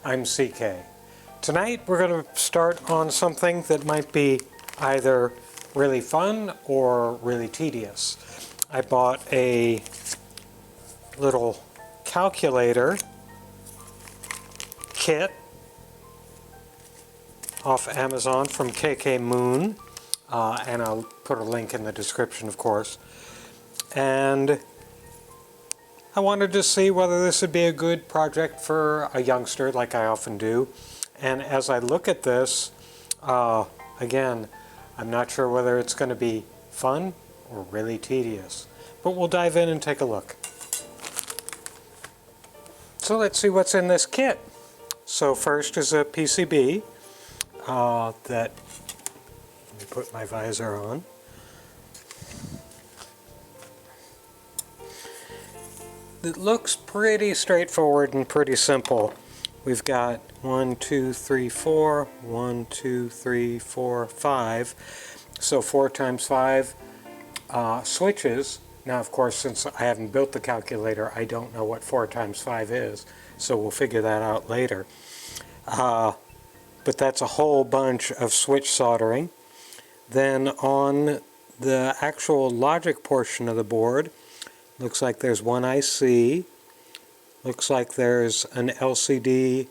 I'm CK. Tonight we're going to start on something that might be either really fun or really tedious. I bought a little calculator kit off Amazon from KK Moon, and I'll put a link in the description, of course. And I wanted to see whether this would be a good project for a youngster, like I often do. And as I look at this, again, I'm not sure whether it's going to be fun or really tedious. But we'll dive in and take a look. So let's see what's in this kit. So first is a PCB that, let me put my visor on. It looks pretty straightforward and pretty simple. We've got 1, 2, 3, 4, 1, 2, 3, 4, 5. So 4 times 5 switches. Now, of course, since I haven't built the calculator, I don't know what 4 times 5 is, so we'll figure that out later. But that's a whole bunch of switch soldering. Then on the actual logic portion of the board, looks like there's one IC, looks like there's an LCD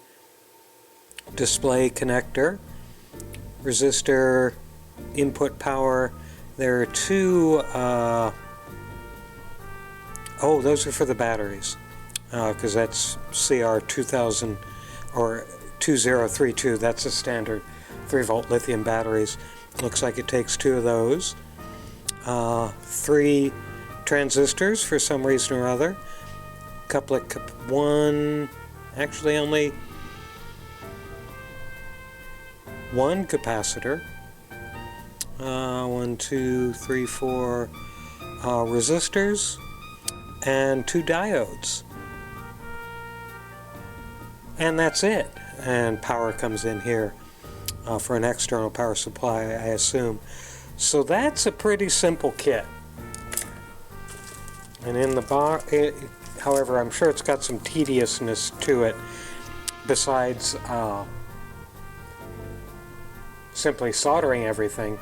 display connector, resistor, input power. There are two, oh, those are for the batteries, because that's CR2000 or 2032, that's a standard 3-volt lithium batteries. Looks like it takes 2 of those. 3 transistors for some reason or other. Couple of actually only 1 capacitor. 1, 2, 3, 4 resistors and 2 diodes. And that's it. And power comes in here for an external power supply, I assume. So that's a pretty simple kit. And in the box, however, I'm sure it's got some tediousness to it, besides simply soldering everything.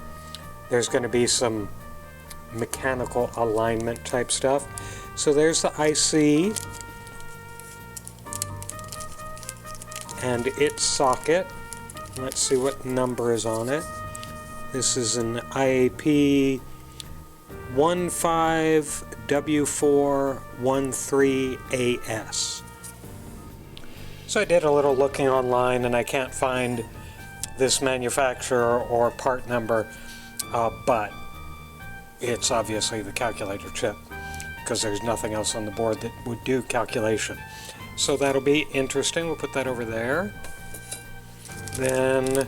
There's going to be some mechanical alignment type stuff. So there's the IC and its socket. Let's see what number is on it. This is an IAP 15W413AS. So I did a little looking online and I can't find this manufacturer or part number, but it's obviously the calculator chip, because there's nothing else on the board that would do calculation. So that'll be interesting. We'll put that over there. Then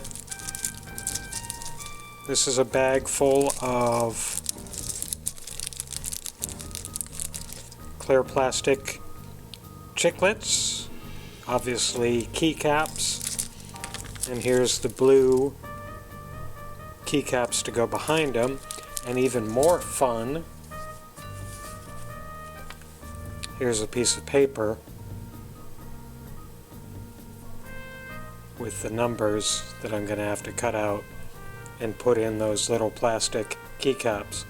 this is a bag full of clear plastic chiclets, obviously keycaps, and here's the blue keycaps to go behind them. And even more fun, here's a piece of paper with the numbers that I'm going to have to cut out and put in those little plastic keycaps,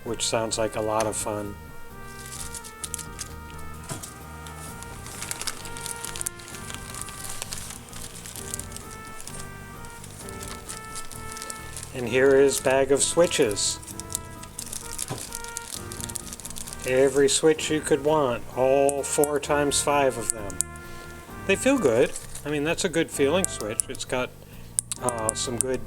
which sounds like a lot of fun. And here is a bag of switches. Every switch you could want, all 4 times 5 of them. They feel good. I mean, that's a good feeling switch. It's got some good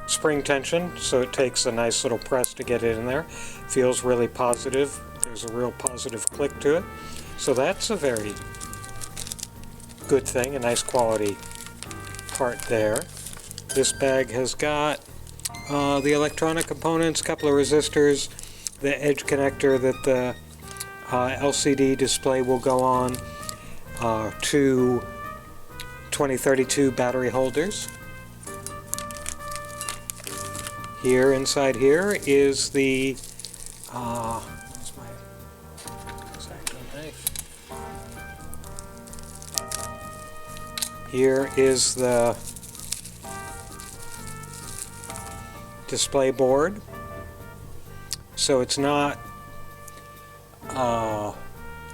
spring tension, so it takes a nice little press to get it in there. Feels really positive. There's a real positive click to it. So that's a very good thing, a nice quality part there. This bag has got the electronic components, a couple of resistors, the edge connector that the LCD display will go on, 2 2032 battery holders. Here, inside here, is the where's my X-Acto knife? Here is the display board. So it's not,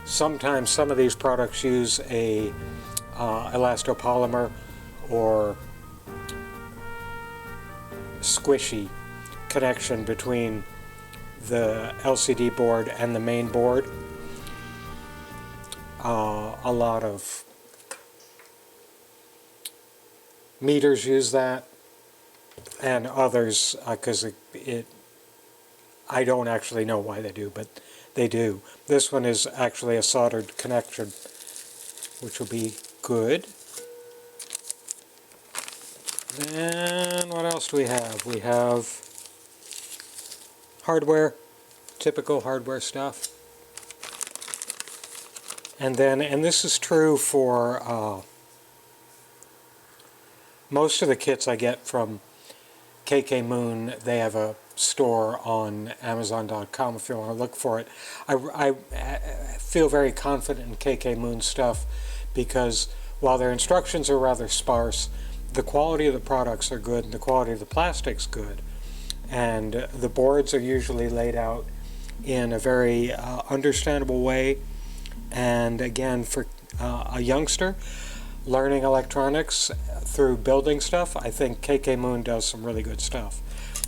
sometimes some of these products use a elastopolymer or squishy connection between the LCD board and the main board. A lot of meters use that, and others, because I don't actually know why they do, but they do. This one is actually a soldered connection, which will be good. Then what else do we have? We have hardware, typical hardware stuff. And then, and this is true for most of the kits I get from KK Moon. They have a store on Amazon.com if you want to look for it. I feel very confident in KK Moon stuff because while their instructions are rather sparse, the quality of the products are good and the quality of the plastic's good. And the boards are usually laid out in a very understandable way. And again, for a youngster learning electronics through building stuff, I think KK Moon does some really good stuff.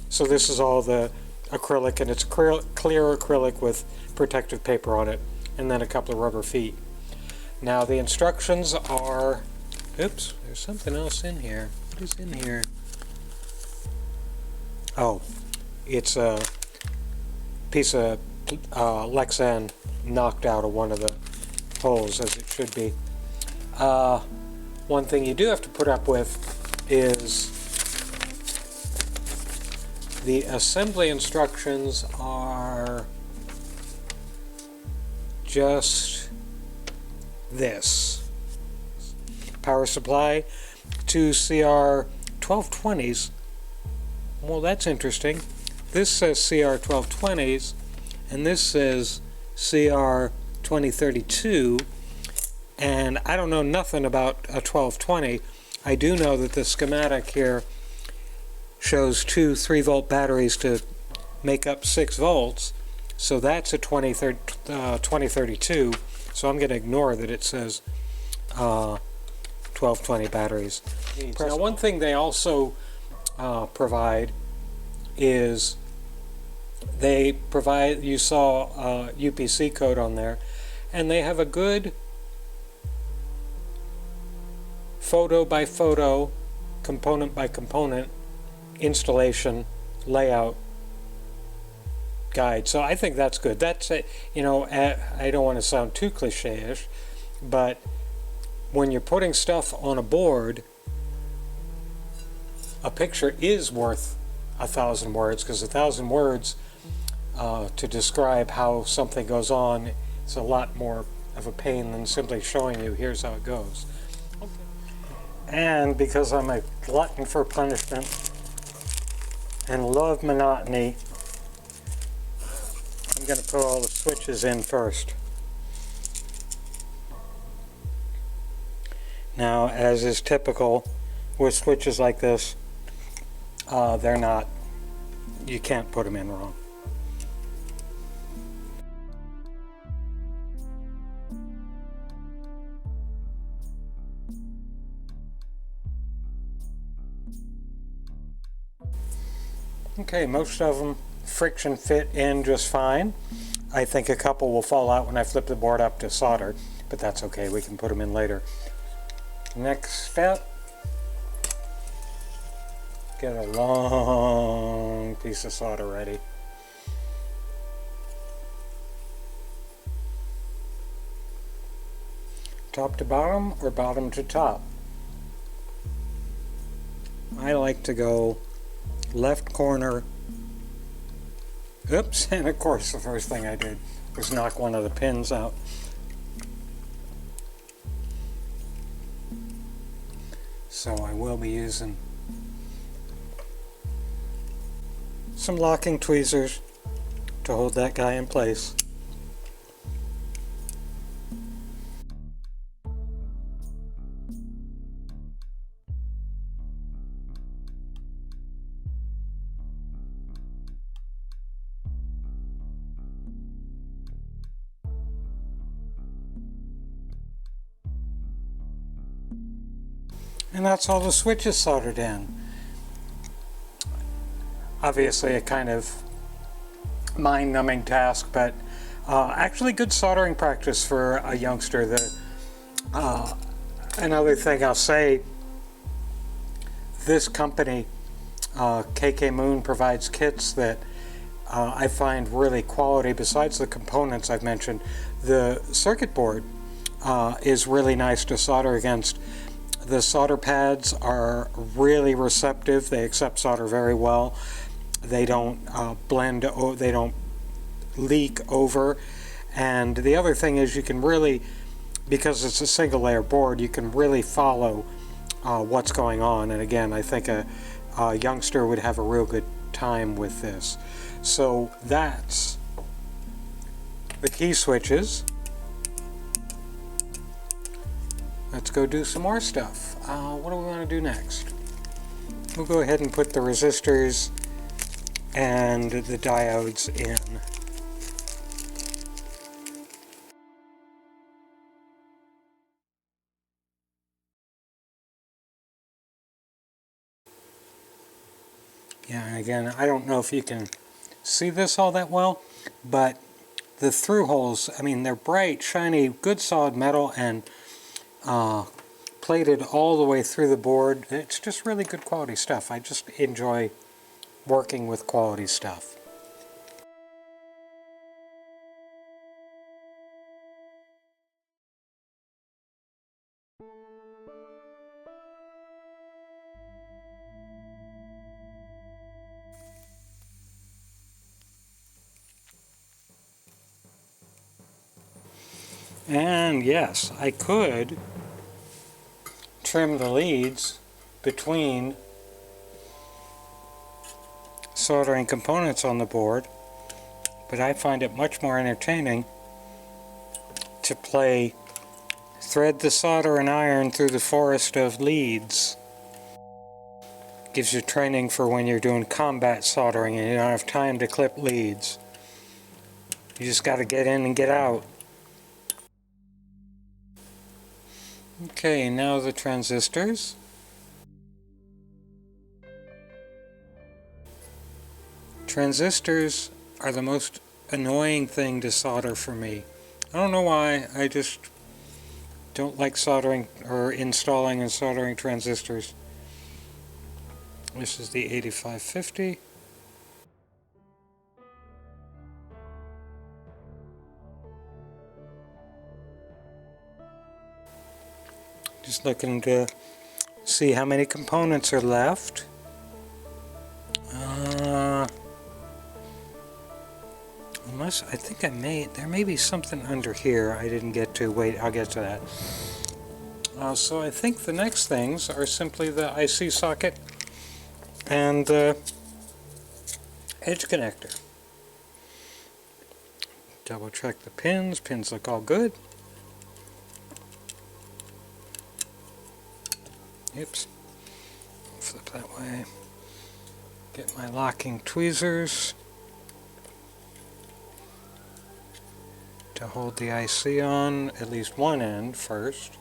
So this is all the acrylic, and it's clear acrylic with protective paper on it, and then a couple of rubber feet. Now the instructions are, oops, there's something else in here. What is in here? Oh, it's a piece of Lexan knocked out of one of the holes, as it should be. One thing you do have to put up with is the assembly instructions are just this. Power supply, 2 CR 1220s. Well, that's interesting. This says CR 1220s, and this says CR 2032, and I don't know nothing about a 1220. I do know that the schematic here shows 2 3-volt batteries to make up 6 volts, so that's a 2032, so I'm going to ignore that it says 1220 batteries. Now, one thing they also provide is they provide, you saw UPC code on there, and they have a good photo by photo, component by component installation layout guide. So I think that's good. That's a, you know, I don't want to sound too cliche-ish, but when you're putting stuff on a board, a picture is worth 1,000 words, because 1,000 words to describe how something goes on, it's a lot more of a pain than simply showing you here's how it goes. Okay. And because I'm a glutton for punishment and love monotony, I'm going to put all the switches in first. Now, as is typical with switches like this, they're not, you can't put them in wrong. Okay, most of them friction fit in just fine. I think a couple will fall out when I flip the board up to solder, but that's okay, we can put them in later. Next step, get a long piece of solder ready. Top to bottom or bottom to top? I like to go left corner. Oops, and of course the first thing I did was knock one of the pins out. So I will be using some locking tweezers to hold that guy in place. And that's all the switches soldered in. Obviously a kind of mind-numbing task, but actually good soldering practice for a youngster. Another thing I'll say, this company, KK Moon, provides kits that I find really quality. Besides the components I've mentioned, the circuit board is really nice to solder against. The solder pads are really receptive. They accept solder very well. They don't blend, they don't leak over. And the other thing is, you can really, because it's a single layer board, you can really follow what's going on. And again, I think a youngster would have a real good time with this. So that's the key switches. Let's go do some more stuff. What do we want to do next? We'll go ahead and put the resistors and the diodes in. Yeah, and again, I don't know if you can see this all that well, but the through holes, I mean, they're bright, shiny, good solid metal, and plated all the way through the board. It's just really good quality stuff. I just enjoy working with quality stuff. And yes, I could trim the leads between soldering components on the board, but I find it much more entertaining to thread the solder and iron through the forest of leads. Gives you training for when you're doing combat soldering and you don't have time to clip leads. You just got to get in and get out. Okay, now the transistors. Transistors are the most annoying thing to solder for me. I don't know why, I just don't like soldering or installing and soldering transistors. This is the 8550. Just looking to see how many components are left. Unless, I think there may be something under here I didn't get to. Wait, I'll get to that. So I think the next things are simply the IC socket and the edge connector. Double check the pins. Pins look all good. Oops. Flip that way. Get my locking tweezers to hold the IC on at least one end first.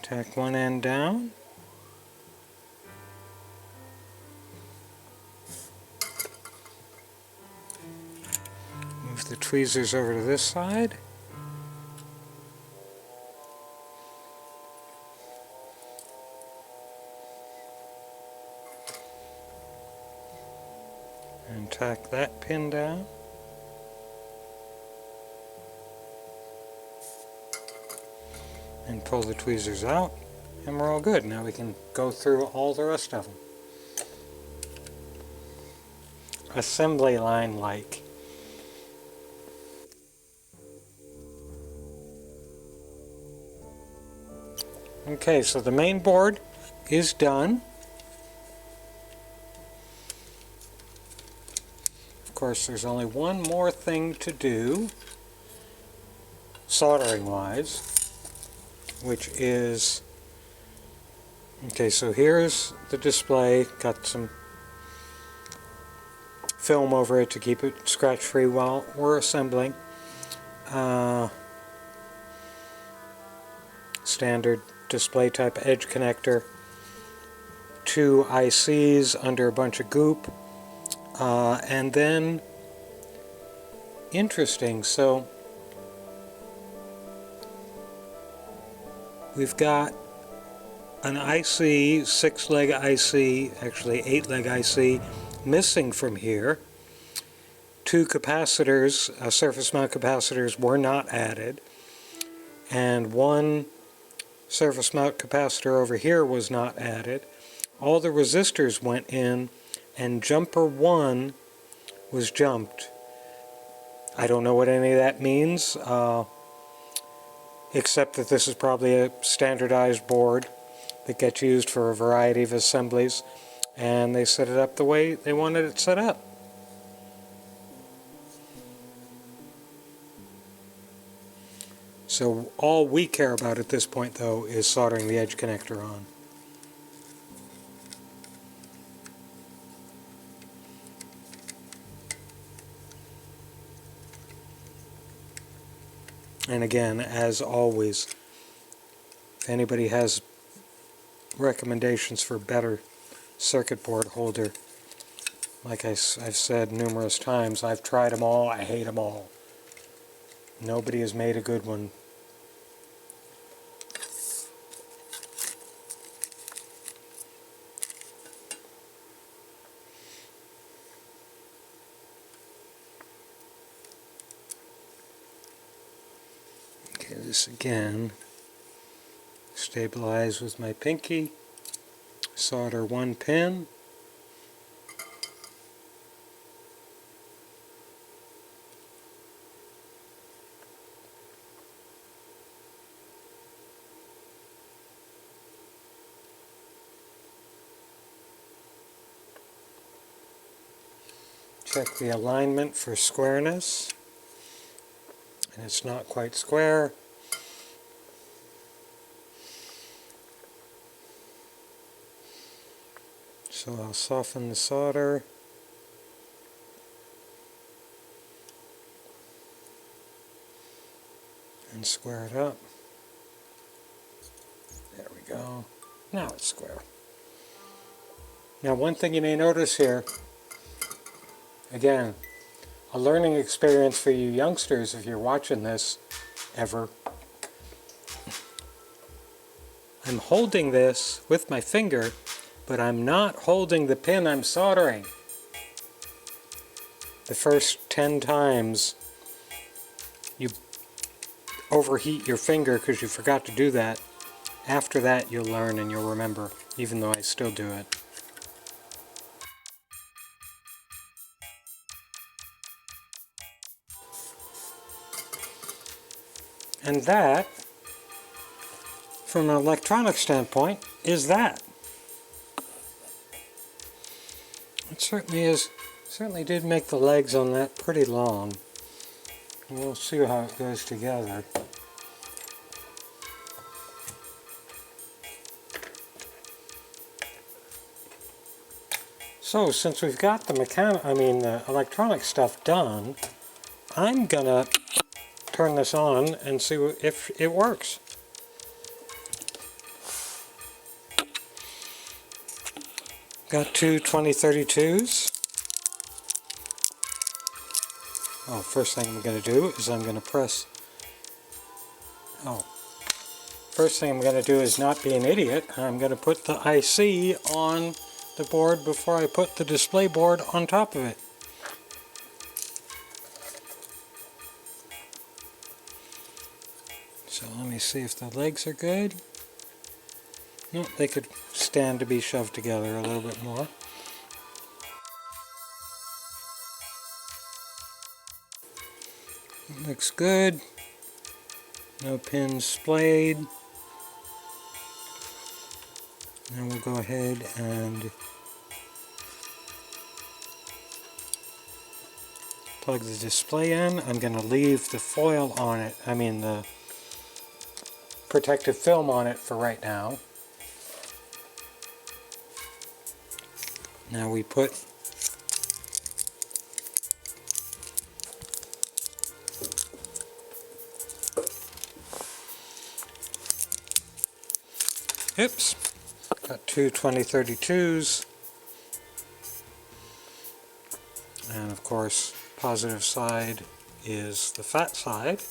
Tack one end down. Move the tweezers over to this side. And tack that pin down. And pull the tweezers out, and we're all good. Now we can go through all the rest of them. Assembly line like. Okay, so the main board is done. Of course, there's only one more thing to do, soldering wise, which is, okay, so here's the display, got some film over it to keep it scratch free while we're assembling. Standard display type edge connector, 2 ICs under a bunch of goop, and then interesting, so we've got an IC, 6-leg IC, actually 8-leg IC missing from here. 2 capacitors, surface mount capacitors, were not added, and 1 surface mount capacitor over here was not added. All the resistors went in, and jumper 1 was jumped. I don't know what any of that means, except that this is probably a standardized board that gets used for a variety of assemblies, and they set it up the way they wanted it set up. So all we care about at this point, though, is soldering the edge connector on. And again, as always, if anybody has recommendations for better circuit board holder, like I've said numerous times, I've tried them all, I hate them all. Nobody has made a good one. Okay, this again, stabilize with my pinky, solder 1 pin, check the alignment for squareness, and it's not quite square. So I'll soften the solder. And square it up. There we go. Now it's square. Now one thing you may notice here, again, a learning experience for you youngsters if you're watching this ever. I'm holding this with my finger, but I'm not holding the pin I'm soldering. The first 10 times you overheat your finger because you forgot to do that. After that you'll learn and you'll remember, even though I still do it. And that, from an electronic standpoint, is that. It certainly did make the legs on that pretty long. We'll see how it goes together. So since we've got the electronic stuff done, I'm gonna turn this on and see if it works. Got 2 2032s. Oh, first thing I'm going to do is I'm going to press... First thing I'm going to do is not be an idiot. I'm going to put the IC on the board before I put the display board on top of it. So let me see if the legs are good. No, they could stand to be shoved together a little bit more. Looks good. No pins splayed. Now we'll go ahead and plug the display in. I'm going to leave the foil on it, the protective film on it for right now. Now we put Oops, got two 2032s, and of course positive side is the fat side.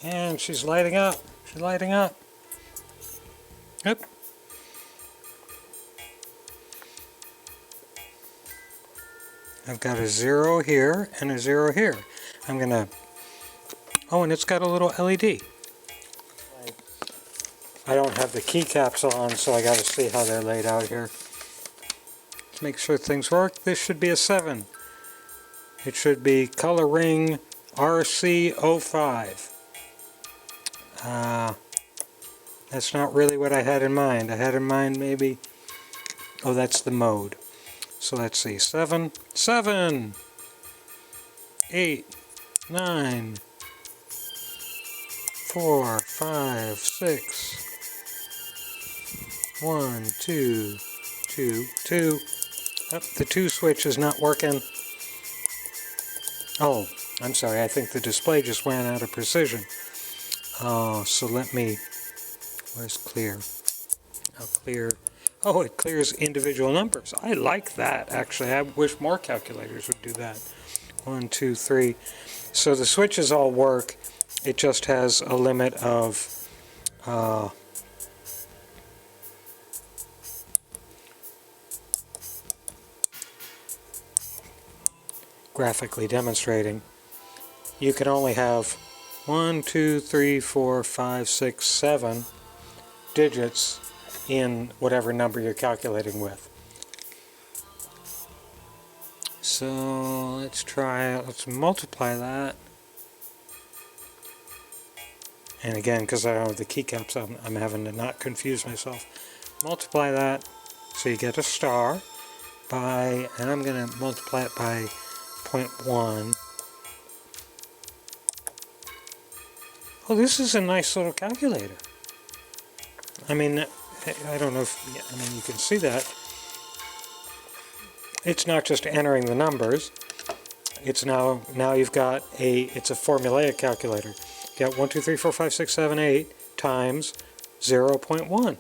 And she's lighting up. She's lighting up. Yep. I've got a 0 here and a 0 here. I'm gonna... Oh, and it's got a little LED. I don't have the keycaps on, so I gotta see how they're laid out here. To make sure things work, this should be a 7. It should be color ring RC05. That's not really what I had in mind. I had in mind maybe... Oh, that's the mode. So let's see, 7, 8, 9, 4, 5, 6, 1, 2, 2, 2. Oh, the 2 switch is not working. Oh, I'm sorry, I think the display just ran out of precision. So let me... Where's clear? I'll clear... Oh, it clears individual numbers. I like that, actually. I wish more calculators would do that. 1, 2, 3. So the switches all work. It just has a limit of graphically demonstrating. You can only have 1, 2, 3, 4, 5, 6, 7 digits in whatever number you're calculating with. So let's multiply that. And again, because I don't have the keycaps, I'm having to not confuse myself. Multiply that so you get a star by, and I'm going to multiply it by 0.1. Oh, this is a nice little calculator. I mean, I don't know if, I mean, you can see that. It's not just entering the numbers. It's now you've got it's a formulaic calculator. You got 1, 2, 3, 4, 5, 6, 7, 8 times 0.1.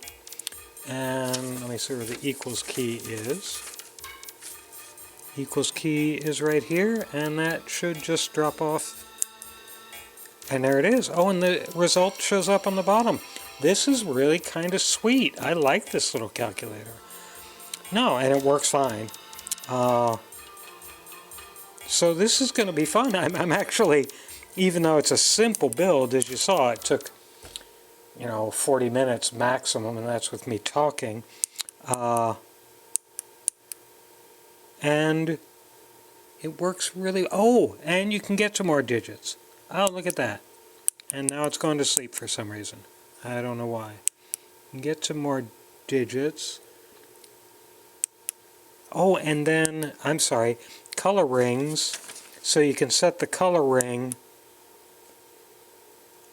And let me see where the equals key is. Equals key is right here, and that should just drop off. And there it is. Oh, and the result shows up on the bottom. This is really kind of sweet. I like this little calculator. No, and it works fine. So this is going to be fun. I'm actually, even though it's a simple build, as you saw, it took, 40 minutes maximum, and that's with me talking. And it works really, oh, and you can get to more digits. Oh, look at that. And now it's going to sleep for some reason. I don't know why. You can get to more digits. Oh, and then, I'm sorry, color rings. So you can set the color ring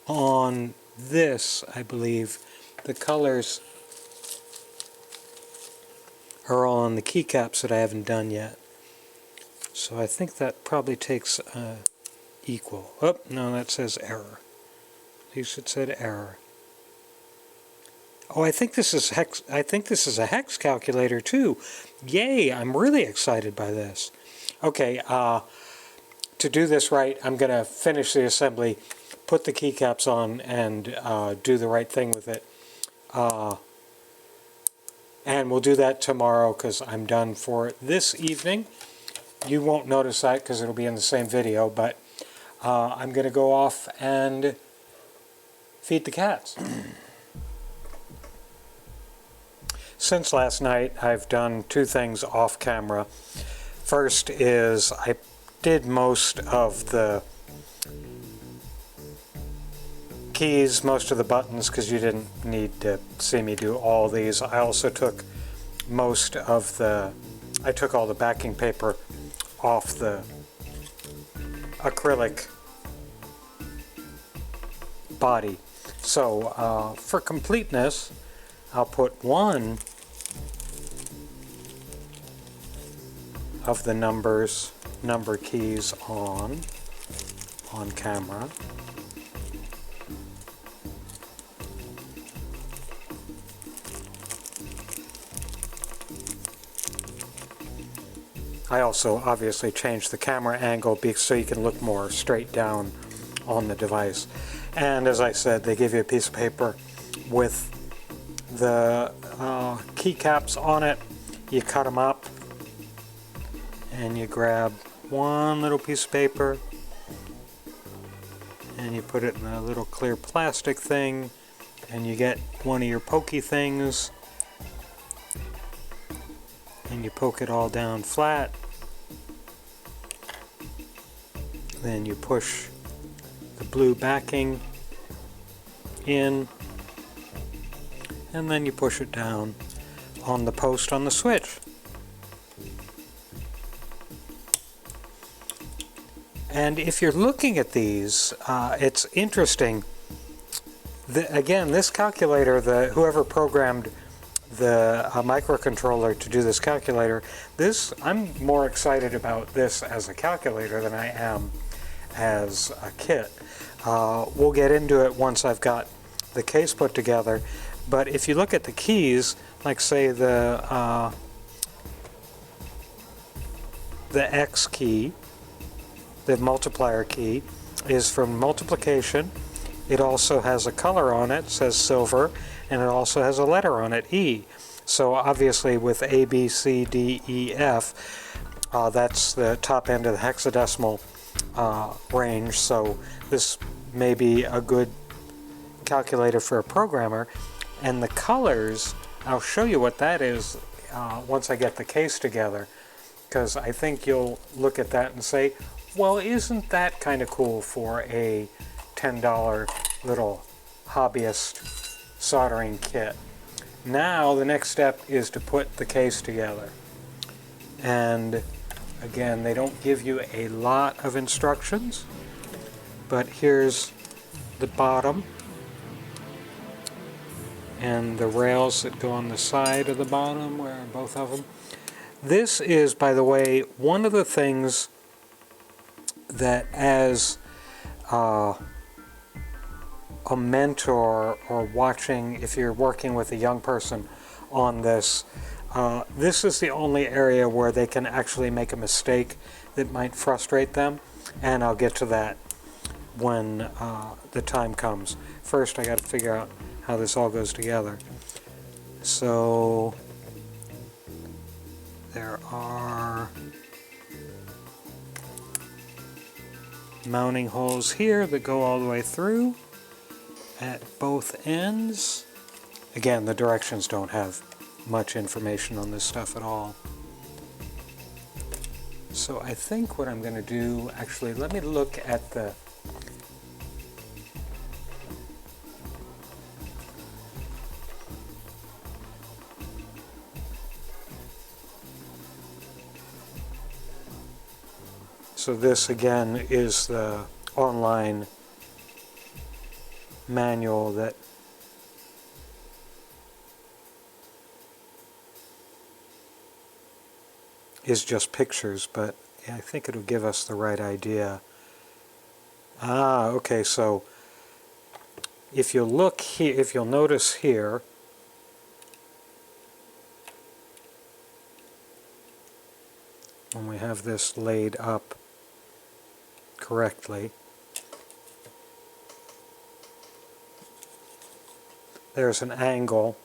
on this, I believe. The colors are all on the keycaps that I haven't done yet. So I think that probably takes equal. Oh, no, that says error. At least it said error. Oh, I think this is hex. I think this is a hex calculator too. Yay! I'm really excited by this. Okay, to do this right, I'm going to finish the assembly, put the keycaps on, and do the right thing with it. And we'll do that tomorrow because I'm done for this evening. You won't notice that because it'll be in the same video, but I'm going to go off and feed the cats. Since last night, I've done two things off camera. First is I did most of the keys, most of the buttons, because you didn't need to see me do all these. I also took most of I took all the backing paper off the acrylic body. So for completeness, I'll put one of the number keys on camera. I also obviously changed the camera angle so you can look more straight down on the device. And as I said, they give you a piece of paper with the keycaps on it. You cut them up and you grab one little piece of paper and you put it in a little clear plastic thing, and you get one of your pokey things and you poke it all down flat. Then you push the blue backing in, and then you push it down on the post on the switch. And if you're looking at these, it's interesting. Again, this calculator, whoever programmed the microcontroller to do this calculator, I'm more excited about this as a calculator than I am as a kit. We'll get into it once I've got the case put together, but if you look at the keys, like say the X key, the multiplier key, is from multiplication. It also has a color on it, says silver, and it also has a letter on it, E. So obviously with A, B, C, D, E, F, that's the top end of the hexadecimal range, so this may be a good calculator for a programmer. And the colors, I'll show you what that is once I get the case together, because I think you'll look at that and say, well, isn't that kind of cool for a $10 little hobbyist soldering kit? Now the next step is to put the case together. And again, they don't give you a lot of instructions, but here's the bottom and the rails that go on the side of the bottom, where are both of them. This is, by the way, one of the things that as a mentor or watching, if you're working with a young person on this, this is the only area where they can actually make a mistake that might frustrate them, and I'll get to that when the time comes. First, I got to figure out how this all goes together. So there are mounting holes here that go all the way through at both ends. Again, the directions don't have much information on this stuff at all. So I think what I'm going to do, actually, let me look at the So this again is the online manual that is just pictures, but I think it'll give us the right idea. Okay, so if you look here, if you'll notice here, when we have this laid up correctly, there's an angle.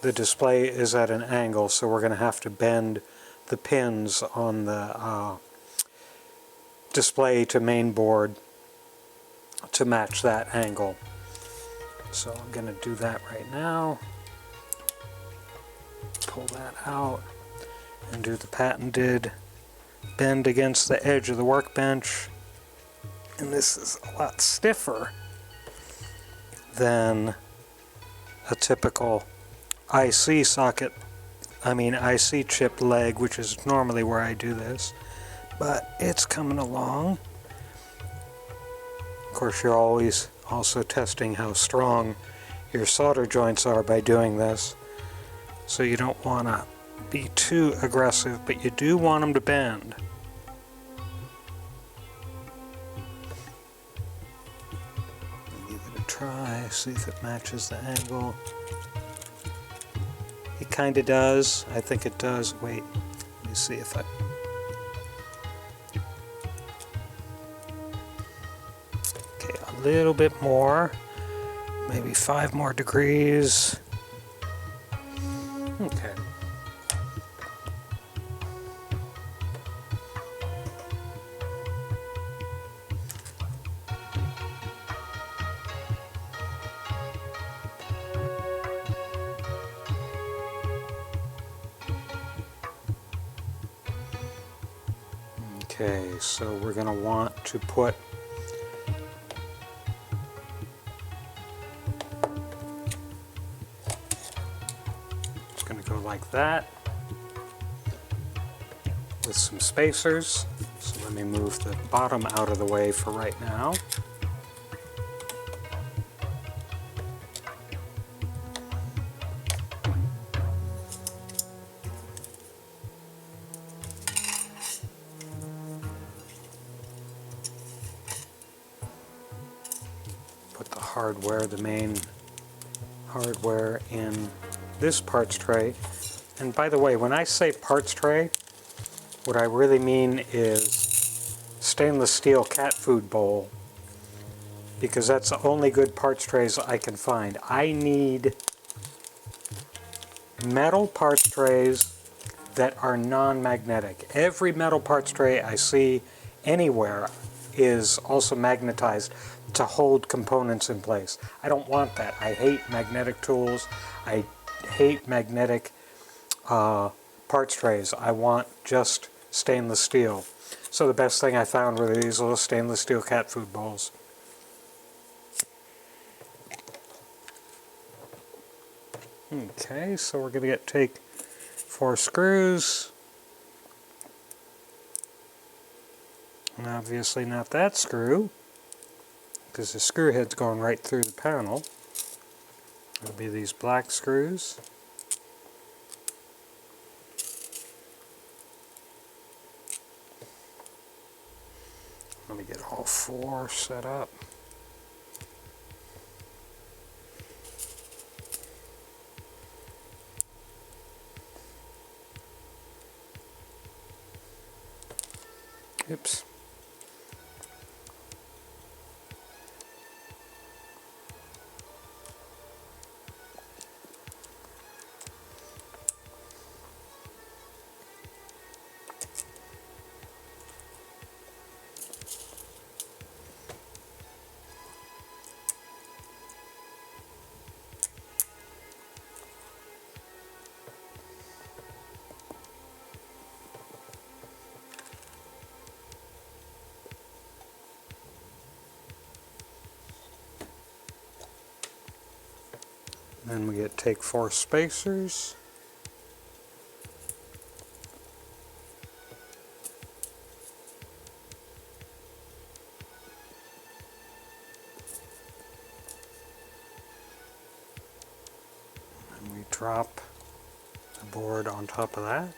The display is at an angle, so we're going to have to bend the pins on the display to main board to match that angle. So I'm going to do that right now. Pull that out and do the patented bend against the edge of the workbench. And this is a lot stiffer than a typical IC socket, IC chip leg, which is normally where I do this, but it's coming along. Of course, you're always also testing how strong your solder joints are by doing this, so you don't want to be too aggressive, but you do want them to bend. Give it a try, see if it matches the angle. It kind of does. I think it does. Wait, let me see if I... Okay, a little bit more. Maybe 5 more degrees. Okay. Okay, so we're going to want to put it's going to go like that with some spacers. So let me move the bottom out of the way for right now. Put the hardware, the main hardware, in this parts tray. And by the way, when I say parts tray, what I really mean is stainless steel cat food bowl, because that's the only good parts trays I can find. I need metal parts trays that are non-magnetic. Every metal parts tray I see anywhere is also magnetized to hold components in place. I don't want that. I hate magnetic tools. I hate magnetic parts trays. I want just stainless steel. So the best thing I found were these little stainless steel cat food bowls. Okay, so we're going to take 4 screws. And obviously not that screw, because the screw head's going right through the panel. It'll be these black screws. Let me get all 4 set up. Oops. Then we take 4 spacers. And we drop the board on top of that.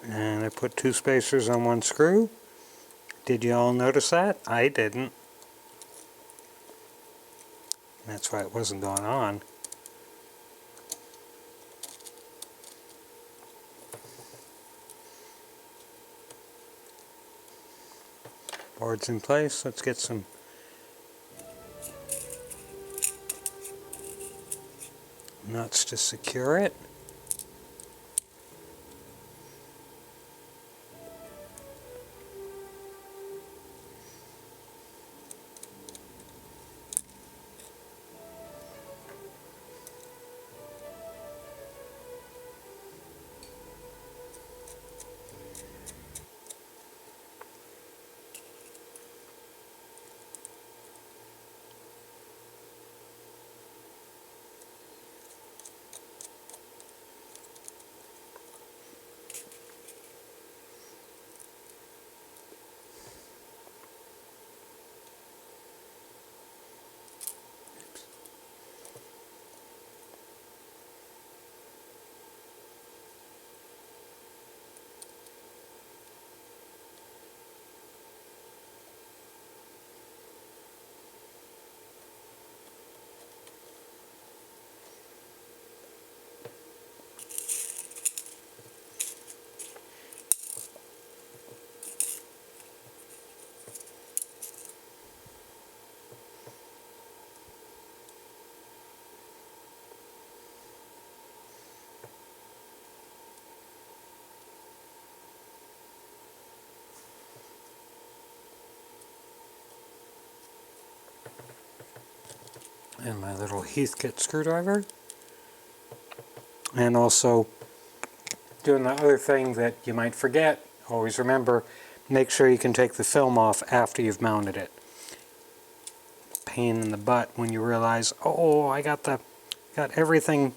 And I put 2 spacers on 1 screw. Did you all notice that? I didn't. That's why it wasn't going on. Board's in place. Let's get some nuts to secure it. And my little Heathkit screwdriver. And also doing the other thing that you might forget, always remember, make sure you can take the film off after you've mounted it. Pain in the butt when you realize, oh, I got everything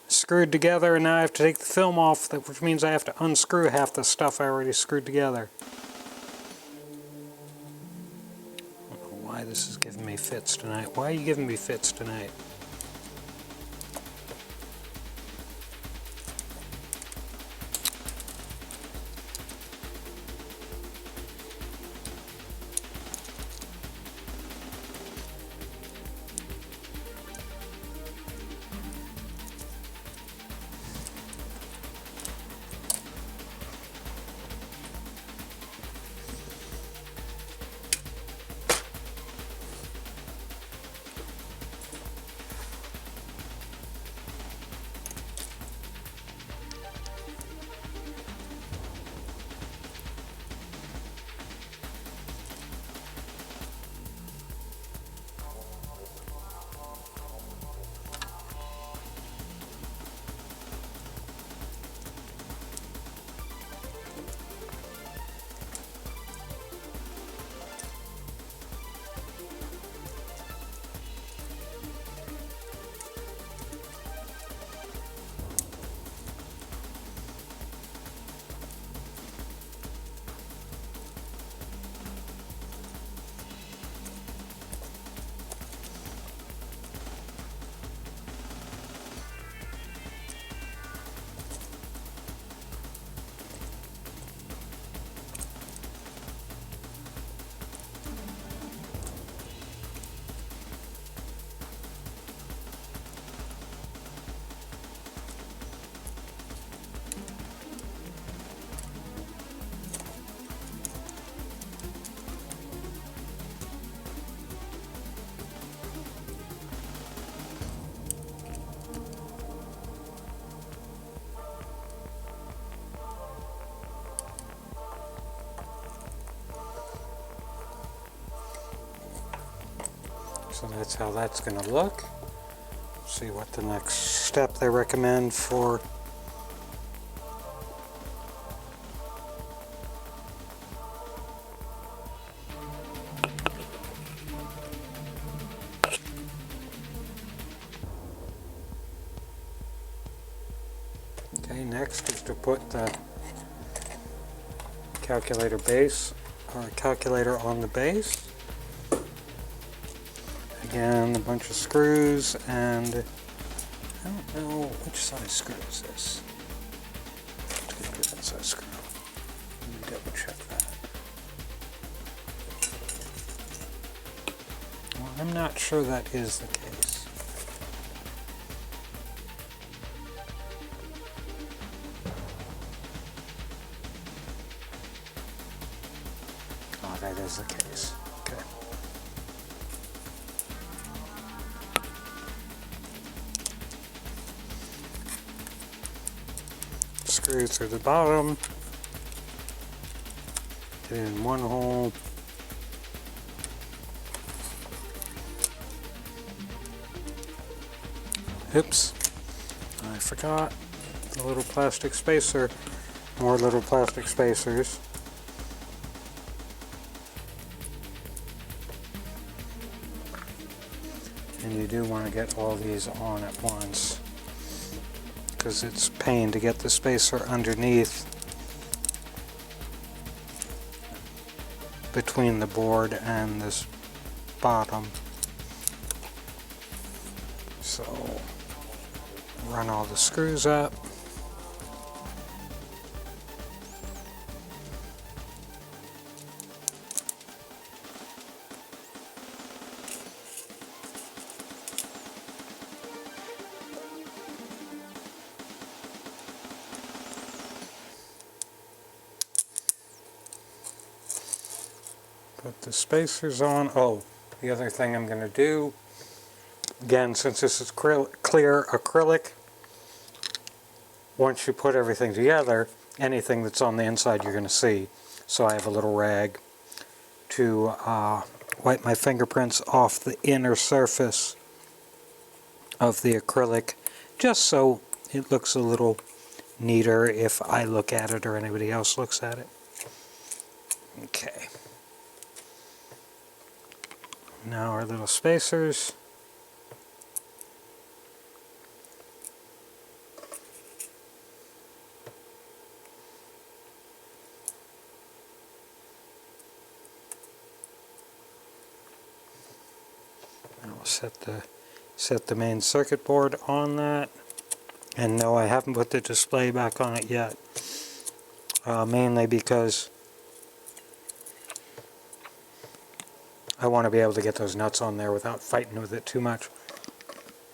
screwed together and now I have to take the film off, which means I have to unscrew half the stuff I already screwed together. I don't know why this is giving me fits tonight. Why are you giving me fits tonight? So that's how that's going to look. See what the next step they recommend for okay, next is to put the calculator base or calculator on the base. Again, a bunch of screws, and I don't know which size screw is this. Let's get that size screw. Let me double check that. Well, I'm not sure that is the case. Oh, that is the case. Okay. Screw through the bottom, get it in one hole, oops, I forgot the little plastic spacer, more little plastic spacers. And you do want to get all these on at once, because it's a pain to get the spacer underneath between the board and this bottom. So run all the screws up. Put the spacers on. Oh, the other thing I'm going to do, again, since this is clear acrylic, once you put everything together, anything that's on the inside you're going to see. So I have a little rag to wipe my fingerprints off the inner surface of the acrylic, just so it looks a little neater if I look at it or anybody else looks at it. Okay. Now our little spacers. Now we'll set the main circuit board on that. And no, I haven't put the display back on it yet. Mainly because I want to be able to get those nuts on there without fighting with it too much.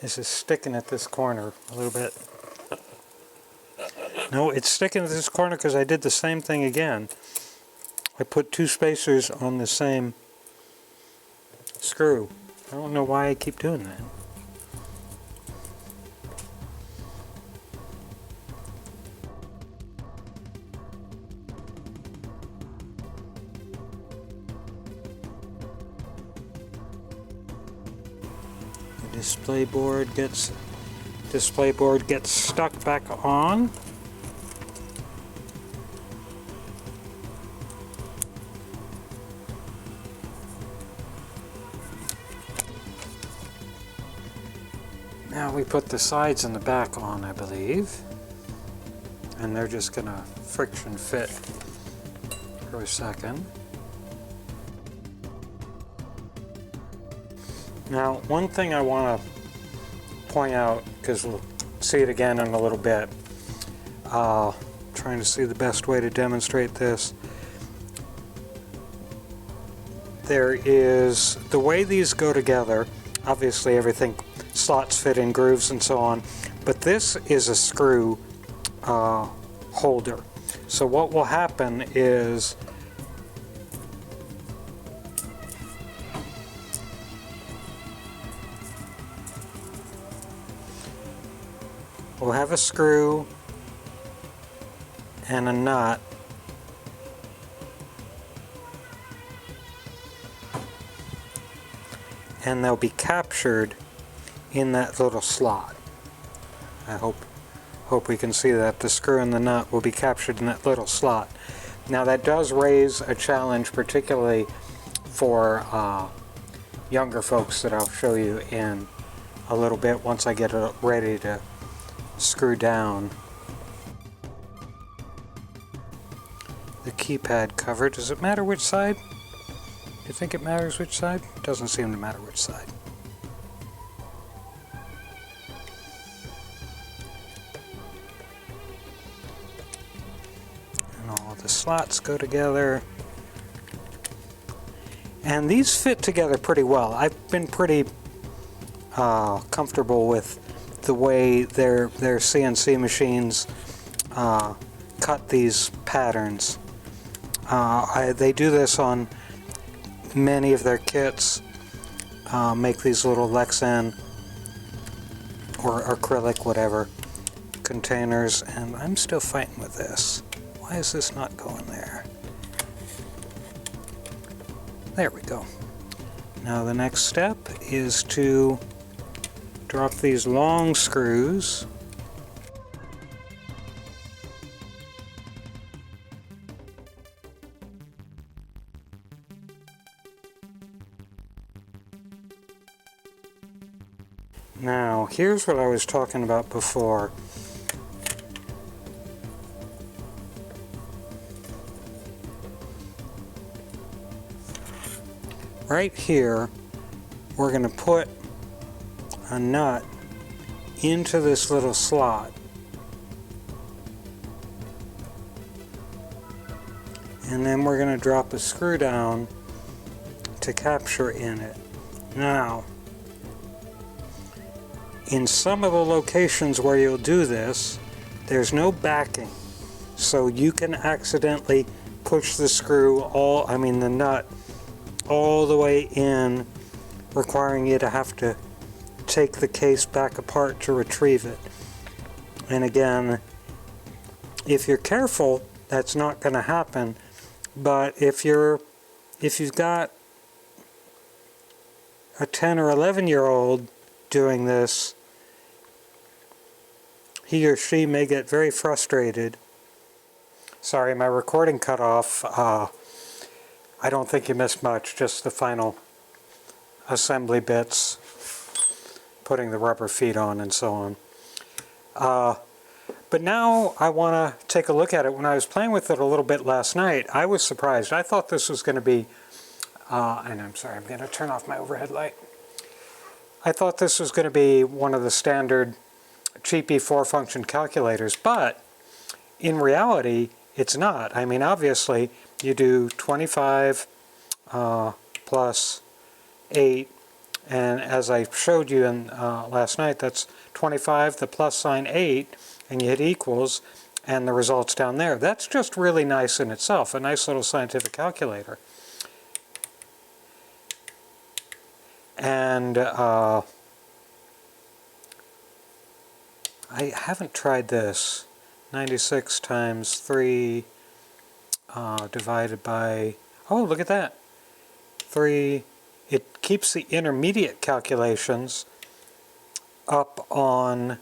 This is sticking at this corner a little bit. No, it's sticking at this corner because I did the same thing again. I put two spacers on the same screw. I don't know why I keep doing that. Display board gets stuck back on. Now we put the sides and the back on, I believe, and they're just gonna friction fit for a second. Now, one thing I want to point out, because we'll see it again in a little bit, trying to see the best way to demonstrate this. There is, the way these go together, obviously everything, slots fit in grooves and so on, but this is a screw holder. So what will happen is we'll have a screw and a nut, and they'll be captured in that little slot. I hope we can see that. The screw and the nut will be captured in that little slot. Now that does raise a challenge, particularly for younger folks, that I'll show you in a little bit once I get it ready to screw down. The keypad cover, does it matter which side? Do you think it matters which side? It doesn't seem to matter which side. And all the slots go together. And these fit together pretty well. I've been pretty comfortable with the way their CNC machines cut these patterns. They do this on many of their kits, make these little Lexan or acrylic, whatever, containers, and I'm still fighting with this. Why is this not going there? There we go. Now the next step is to drop these long screws . Now here's what I was talking about before. Right here, we're going to put a nut into this little slot. And then we're going to drop a screw down to capture in it. Now, in some of the locations where you'll do this, there's no backing. So you can accidentally push the screw the nut all the way in, requiring you to have to take the case back apart to retrieve it. And again, if you're careful, that's not going to happen. But if you've got a 10 or 11-year-old doing this, he or she may get very frustrated. Sorry, my recording cut off. I don't think you missed much, just the final assembly bits, putting the rubber feet on and so on. But now I want to take a look at it. When I was playing with it a little bit last night, I was surprised. I thought this was going to be, and I'm sorry, I'm going to turn off my overhead light. I thought this was going to be one of the standard cheapy 4-function calculators, but in reality, it's not. I mean, obviously, you do 25 plus 8, and as I showed you in last night, that's 25, the plus sign 8, and you hit equals, and the result's down there. That's just really nice in itself, a nice little scientific calculator. And I haven't tried this. 96 times 3 divided by, oh, look at that, 3. It keeps the intermediate calculations up on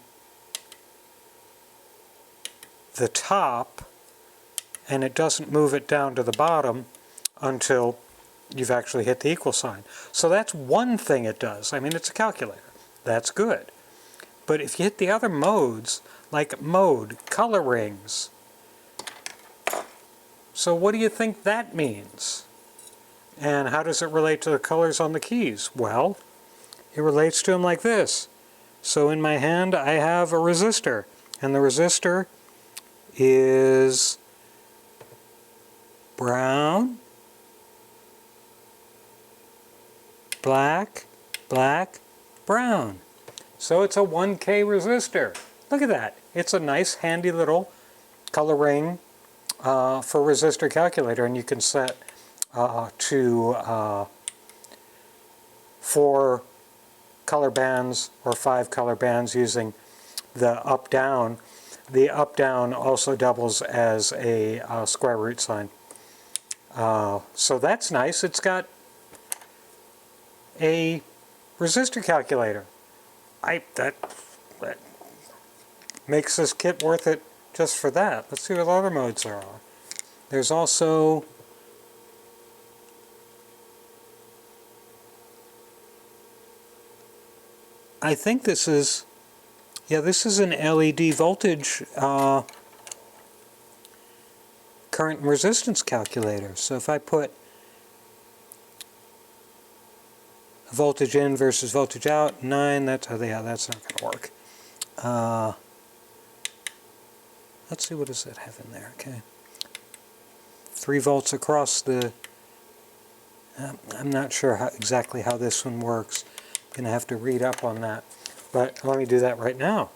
the top, and it doesn't move it down to the bottom until you've actually hit the equal sign. So that's one thing it does. I mean, it's a calculator. That's good. But if you hit the other modes, like mode, color rings, so what do you think that means? And how does it relate to the colors on the keys? Well, it relates to them like this. So in my hand I have a resistor, and the resistor is brown, black, black, brown. So it's a 1K resistor. Look at that. It's a nice handy little color ring for resistor calculator, and you can set to 4 color bands or 5 color bands using the up-down. The up-down also doubles as a square root sign. So that's nice. It's got a resistor calculator. That makes this kit worth it just for that. Let's see what other modes there are. There's also I think this is, yeah, this is an LED voltage current and resistance calculator. So if I put voltage in versus voltage out, 9, that's, oh yeah, that's not going to work. Let's see, what does that have in there? Okay, 3 volts across the, I'm not sure exactly how this one works. I'm going to have to read up on that, but let me do that right now.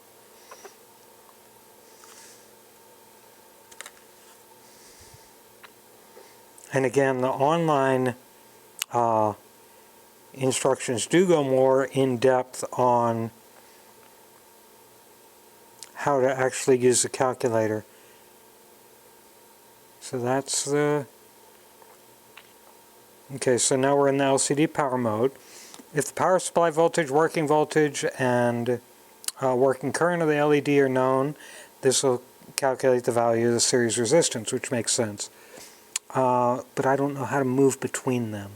And again, the online instructions do go more in depth on how to actually use the calculator. So that's the, okay, so now we're in the LCD power mode. If the power supply voltage, working voltage, and working current of the LED are known, this will calculate the value of the series resistance, which makes sense. But I don't know how to move between them.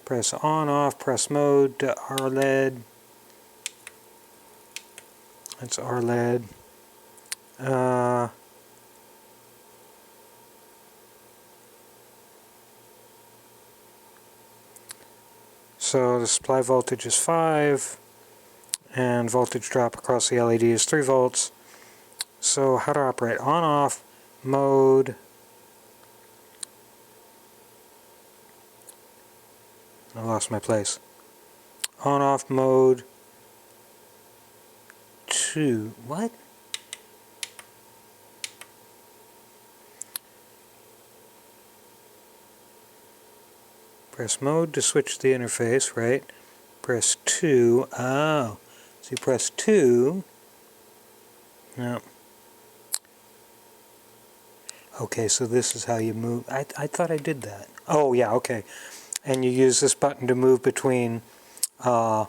Press on, off, press mode, RLED. That's RLED. So the supply voltage is 5, and voltage drop across the LED is 3 volts. So how to operate? On, off, mode. I lost my place. On, off, mode 2. What? Press mode to switch the interface, right? Press 2. Oh. So you press 2. No. Okay, so this is how you move. I thought I did that. Oh, yeah, okay. And you use this button to move between the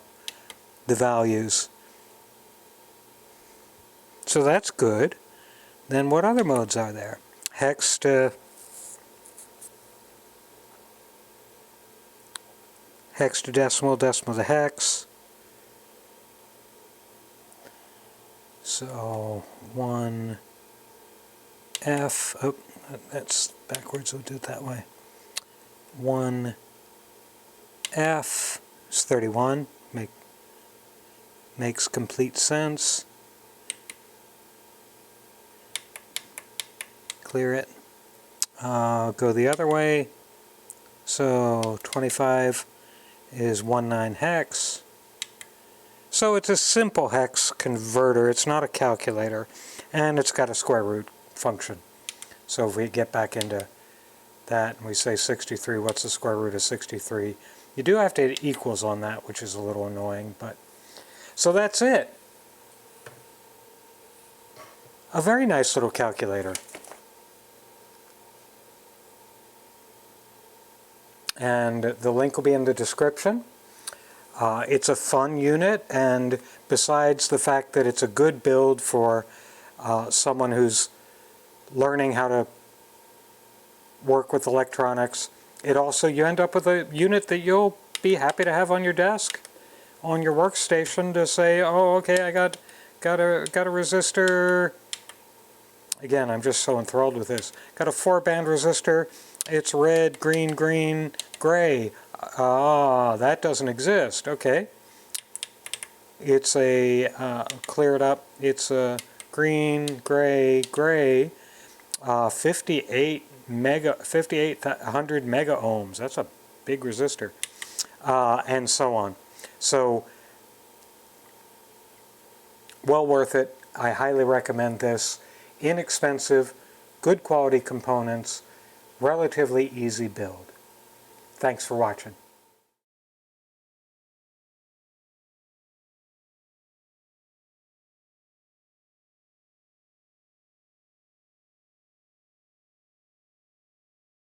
values. So that's good. Then what other modes are there? Hex to decimal, decimal to hex. So 1F, oh, that's backwards, we'll do it that way. 1F is 31, makes complete sense. Clear it. Go the other way. So 25 is 19 hex. So it's a simple hex converter. It's not a calculator, and it's got a square root function. So if we get back into that and we say 63, what's the square root of 63? You do have to hit equals on that, which is a little annoying, but so that's it. A very nice little calculator. And the link will be in the description. It's a fun unit, and besides the fact that it's a good build for someone who's learning how to work with electronics, it also, you end up with a unit that you'll be happy to have on your desk, on your workstation, to say, oh, okay, I got a resistor. Again, I'm just so enthralled with this. Got a 4-band resistor. It's red, green, green, gray. Ah, that doesn't exist. Okay. It's a, clear it up, it's a green, gray, gray, 5,800 mega ohms. That's a big resistor. And so on. So, well worth it. I highly recommend this. Inexpensive, good quality components, relatively easy build. Thanks for watching.